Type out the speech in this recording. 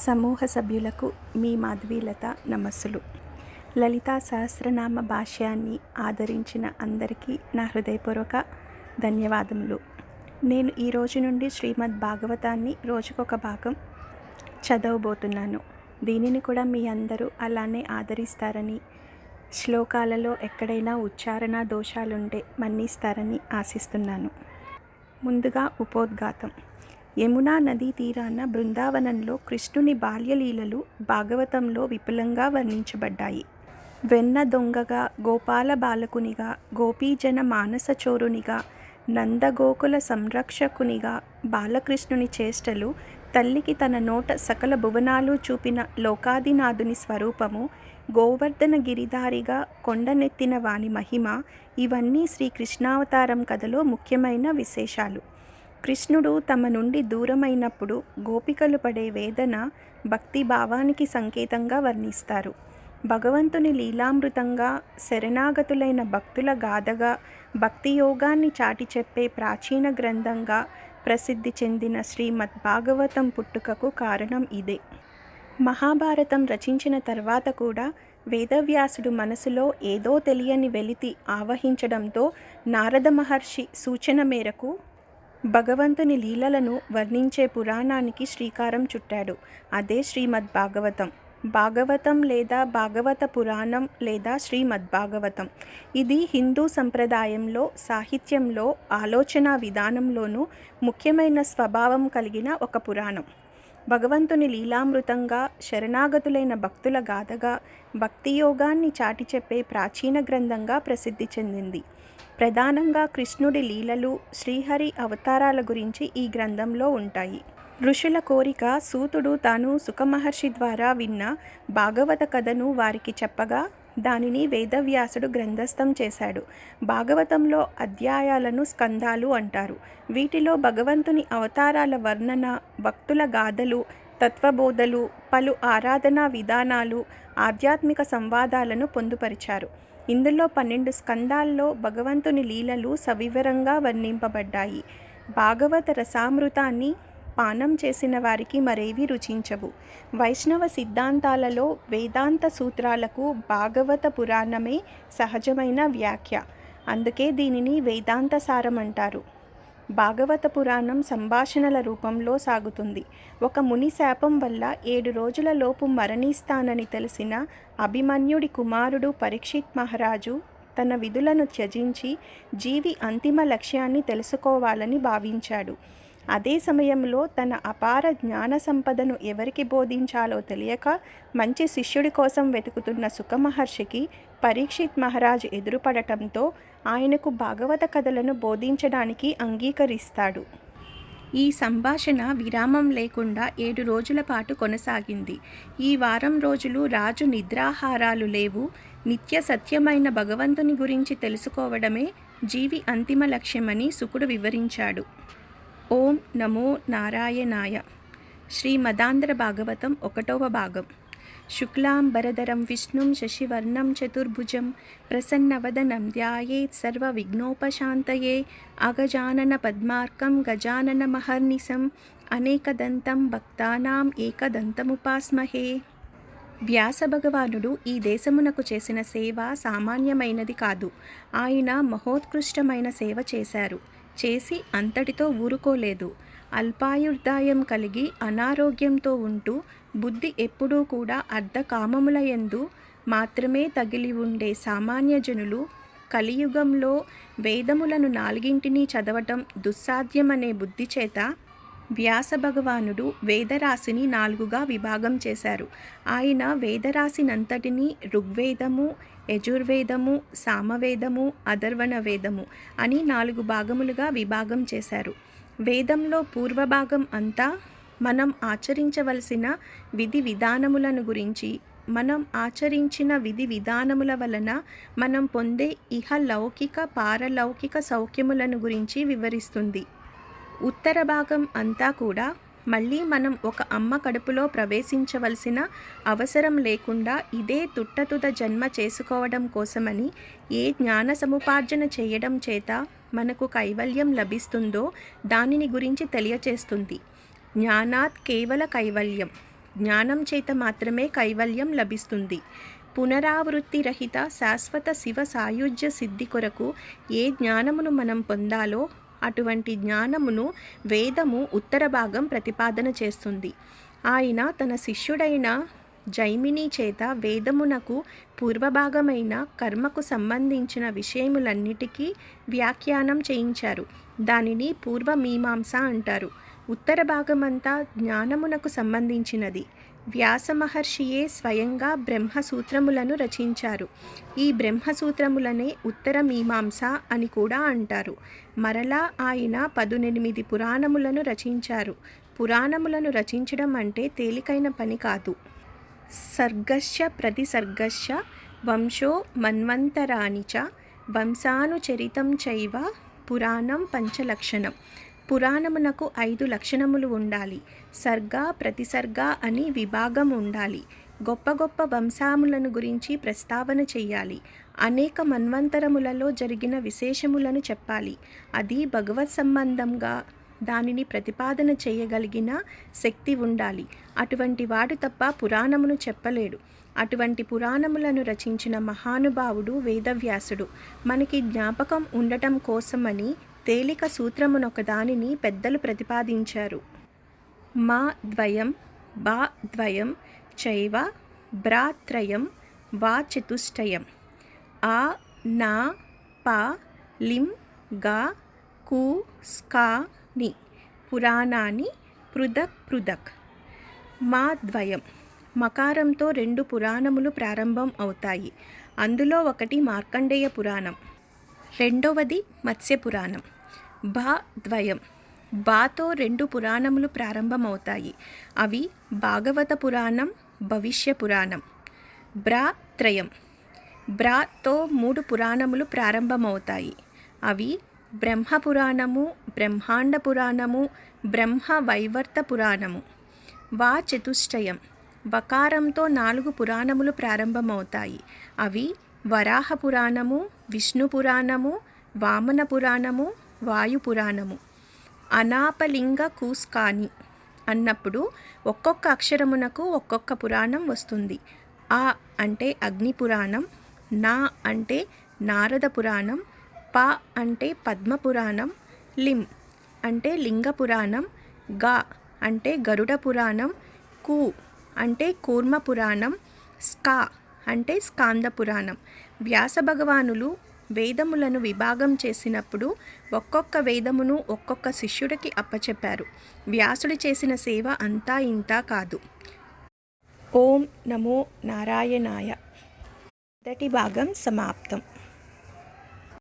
సమూహ సభ్యులకు మీ మాధవీలత నమస్సులు. లలితా సహస్రనామ భాష్యాన్ని ఆదరించిన అందరికీ నా హృదయపూర్వక ధన్యవాదములు. నేను ఈ రోజు నుండి శ్రీమద్ భాగవతాన్ని రోజుకొక భాగం చదవబోతున్నాను. దీనిని కూడా మీ అందరూ అలానే ఆదరిస్తారని, శ్లోకాలలో ఎక్కడైనా ఉచ్చారణ దోషాలుంటే మన్నిస్తారని ఆశిస్తున్నాను. ముందుగా ఉపోద్ఘాతం. యమునా నదీ తీరాన బృందావనంలో కృష్ణుని బాల్యలీలలు భాగవతంలో విపులంగా వర్ణించబడ్డాయి. వెన్న దొంగగా, గోపాల బాలకునిగా, గోపీజన మానసచోరునిగా, నందగోకుల సంరక్షకునిగా బాలకృష్ణుని చేష్టలు, తల్లికి తన నోట సకల భువనాలు చూపిన లోకాదినాథుని స్వరూపము, గోవర్ధన గిరిధారిగా కొండనెత్తిన వాని మహిమ, ఇవన్నీ శ్రీకృష్ణావతారం కథలో ముఖ్యమైన విశేషాలు. కృష్ణుడు తమ నుండి దూరమైనప్పుడు గోపికలు పడే వేదన భక్తి భావానికి సంకేతంగా వర్ణిస్తారు. భగవంతుని లీలామృతంగా, శరణాగతులైన భక్తుల గాథగా, భక్తి యోగాన్ని చాటి చెప్పే ప్రాచీన గ్రంథంగా ప్రసిద్ధి చెందిన శ్రీమద్ భాగవతం పుట్టుకకు కారణం ఇదే. మహాభారతం రచించిన తర్వాత కూడా వేదవ్యాసుడు మనసులో ఏదో తెలియని వెలితి ఆవహించడంతో నారద మహర్షి సూచన మేరకు భగవంతుని లీలలను వర్ణించే పురాణానికి శ్రీకారం చుట్టాడు. అదే శ్రీమద్ భాగవతం. భాగవతం లేదా భాగవత పురాణం లేదా శ్రీమద్ భాగవతం. ఇది హిందూ సంప్రదాయంలో, సాహిత్యంలో, ఆలోచన విధానంలోనూ ముఖ్యమైన స్వభావం కలిగిన ఒక పురాణం. భగవంతుని లీలామృతంగా, శరణాగతులైన భక్తుల గాథగా, భక్తి యోగాన్ని చాటి చెప్పే ప్రాచీన గ్రంథంగా ప్రసిద్ధి చెందింది. ప్రధానంగా కృష్ణుడి లీలలు, శ్రీహరి అవతారాల గురించి ఈ గ్రంథంలో ఉంటాయి. ఋషుల కోరిక సూతుడు తాను సుఖమహర్షి ద్వారా విన్న భాగవత కథను వారికి చెప్పగా దానిని వేదవ్యాసుడు గ్రంథస్థం చేశాడు. భాగవతంలో అధ్యాయాలను స్కందాలు అంటారు. వీటిలో భగవంతుని అవతారాల వర్ణన, భక్తుల గాథలు, తత్వబోధలు, పలు ఆరాధనా విధానాలు, ఆధ్యాత్మిక సంవాదాలను పొందుపరిచారు. ఇందులో 12 స్కందాల్లో భగవంతుని లీలలు సవివరంగా వర్ణింపబడ్డాయి. భాగవత రసామృతాన్ని పానం చేసిన వారికి మరేవి రుచించవు. వైష్ణవ సిద్ధాంతాలలో వేదాంత సూత్రాలకు భాగవత పురాణమే సహజమైన వ్యాఖ్య. అందుకే దీనిని వేదాంత సారం అంటారు. భాగవత పురాణం సంభాషణల రూపంలో సాగుతుంది. ఒక ముని శాపం వల్ల 7 రోజుల లోపు మరణిస్తానని తెలిసిన అభిమన్యుడి కుమారుడు పరీక్షిత్ మహారాజు తన విధులను త్యజించి జీవి అంతిమ లక్ష్యాన్ని తెలుసుకోవాలని భావించాడు. అదే సమయంలో తన అపార జ్ఞాన సంపదను ఎవరికి బోధించాలో తెలియక మంచి శిష్యుడి కోసం వెతుకుతున్న సుఖమహర్షికి పరీక్షిత్ మహారాజు ఎదురుపడటంతో ఆయనకు భాగవత కథలను బోధించడానికి అంగీకరిస్తాడు. ఈ సంభాషణ విరామం లేకుండా 7 రోజుల పాటు కొనసాగింది. ఈ వారం రోజులు రాజు నిద్రాహారాలు లేవు. నిత్య సత్యమైన భగవంతుని గురించి తెలుసుకోవడమే జీవి అంతిమ లక్ష్యమని శుకుడు వివరించాడు. ఓం నమో నారాయణాయ. శ్రీమదాంధ్ర భాగవతం 1వ భాగం. శుక్లాంబరధరం విష్ణుం శశివర్ణం చతుర్భుజం ప్రసన్నవదనం ధ్యాయేత్ సర్వ విఘ్నోపశాంతయే అగజానన పద్మార్కం గజానన మహర్నిశం అనేకదంతం భక్తానాం ఏకదంతముపాస్మహే. వ్యాస భగవానుడు ఈ దేశమునకు చేసిన సేవ సామాన్యమైనది కాదు. ఆయన మహోత్కృష్టమైన సేవ చేశారు. చేసి అంతటితో ఊరుకోలేదు. అల్పాయుర్దాయం కలిగి అనారోగ్యంతో ఉంటూ బుద్ధి ఎప్పుడూ కూడా అర్ధకామముల యందు మాత్రమే తగిలి ఉండే సామాన్య జనులు కలియుగంలో వేదములను 4 చదవటం దుస్సాధ్యమనే బుద్ధి చేత వ్యాస భగవానుడు వేదరాశిని 4గా విభాగం చేశారు. ఆయన వేదరాశినంతటినీ ఋగ్వేదము, యజుర్వేదము, సామవేదము, అథర్వణ వేదము అని 4 భాగములుగా విభాగం చేశారు. వేదంలో పూర్వభాగం అంతా మనం ఆచరించవలసిన విధి విధానములను గురించి, మనం ఆచరించిన విధి విధానముల వలన మనం పొందే ఇహలౌకిక పారలౌకిక సౌఖ్యములను గురించి వివరిస్తుంది. ఉత్తర భాగం అంతా కూడా మళ్ళీ మనం ఒక అమ్మ కడుపులో ప్రవేశించవలసిన అవసరం లేకుండా ఇదే తుట్టతుద జన్మ చేసుకోవడం కోసమని ఏ జ్ఞాన సముపార్జన చేయడం చేత మనకు కైవల్యం లభిస్తుందో దానిని గురించి తెలియచేస్తుంది. జ్ఞానాత్ కేవల కైవల్యం. జ్ఞానం చేత మాత్రమే కైవల్యం లభిస్తుంది. పునరావృత్తి రహిత శాశ్వత శివ సాయుజ్య సిద్ధి కొరకు ఏ జ్ఞానమును మనం పొందాలో అటువంటి జ్ఞానమును వేదము ఉత్తర భాగం ప్రతిపాదన చేస్తుంది. ఆయన తన శిష్యుడైన జైమిని చేత వేదమునకు పూర్వభాగమైన కర్మకు సంబంధించిన విషయములన్నిటికీ వ్యాఖ్యానం చేయించారు. దానిని పూర్వమీమాంస అంటారు. ఉత్తర భాగమంతా జ్ఞానమునకు సంబంధించినది. వ్యాస మహర్షియే స్వయంగా బ్రహ్మసూత్రములను రచించారు. ఈ బ్రహ్మసూత్రములనే ఉత్తర మీమాంస అని కూడా అంటారు. మరలా ఆయన 18 పురాణములను రచించారు. పురాణములను రచించడం అంటే తేలికైన పని కాదు. సర్గశ్చ ప్రతిసర్గశ్చ వంశో మన్వంతరాణి చ వంశానుచరితం చైవ పురాణం పంచలక్షణం. పురాణమునకు 5 లక్షణములు ఉండాలి. సర్గ ప్రతిసర్గ అని విభాగం ఉండాలి. గొప్ప గొప్ప వంశాములను గురించి ప్రస్తావన చెయ్యాలి. అనేక మన్వంతరములలో జరిగిన విశేషములను చెప్పాలి. అది భగవత్ సంబంధంగా దానిని ప్రతిపాదన చేయగలిగిన శక్తి ఉండాలి. అటువంటి వాడు తప్ప పురాణమును చెప్పలేడు. అటువంటి పురాణములను రచించిన మహానుభావుడు వేదవ్యాసుడు. మనకి జ్ఞాపకం ఉండటం కోసమని తేలిక సూత్రమునొకదానిని పెద్దలు ప్రతిపాదించారు. మా ద్వయం బా ద్వయం చైవ భ్రాత్రయం వా చతుష్టయం. ఆ నా పా లిం గా కు స్కా ని పురాణాన్ని పృథక్ పృథక్. మా ద్వయం మకారంతో 2 పురాణములు ప్రారంభం అవుతాయి. అందులో ఒకటి మార్కండేయ పురాణం, రెండవది మత్స్య పురాణం. భా ద్వయం బాతో 2 పురాణములు ప్రారంభమవుతాయి. అవి భాగవత పురాణం, భవిష్య పురాణం. బ్రా త్రయం బ్రాతో 3 పురాణములు ప్రారంభమవుతాయి. అవి బ్రహ్మ పురాణము, బ్రహ్మాండ పురాణము, బ్రహ్మ వైవర్త పురాణము. వా చతుష్టయం వకారంతో 4 పురాణములు ప్రారంభమవుతాయి. అవి వరాహ పురాణము, విష్ణు పురాణము, వామన పురాణము, వాయు పురాణము. అనాపలింగ కూస్కాని అన్నప్పుడు ఒక్కొక్క అక్షరమునకు ఒక్కొక్క పురాణం వస్తుంది. ఆ అంటే అగ్ని పురాణం, నా అంటే నారద పురాణం, పా అంటే పద్మ పురాణం, లిం అంటే లింగ పురాణం, గా అంటే గరుడ పురాణం, కు అంటే కూర్మ పురాణం, స్కా అంటే స్కాంద పురాణం. వ్యాస భగవానులు వేదములను విభాగం చేసినప్పుడు ఒక్కొక్క వేదమును ఒక్కొక్క శిష్యుడికి అప్పచెప్పారు. వ్యాసుడు చేసిన సేవ అంతా ఇంతా కాదు. ఓం నమో నారాయణాయ. మొదటి భాగం సమాప్తం.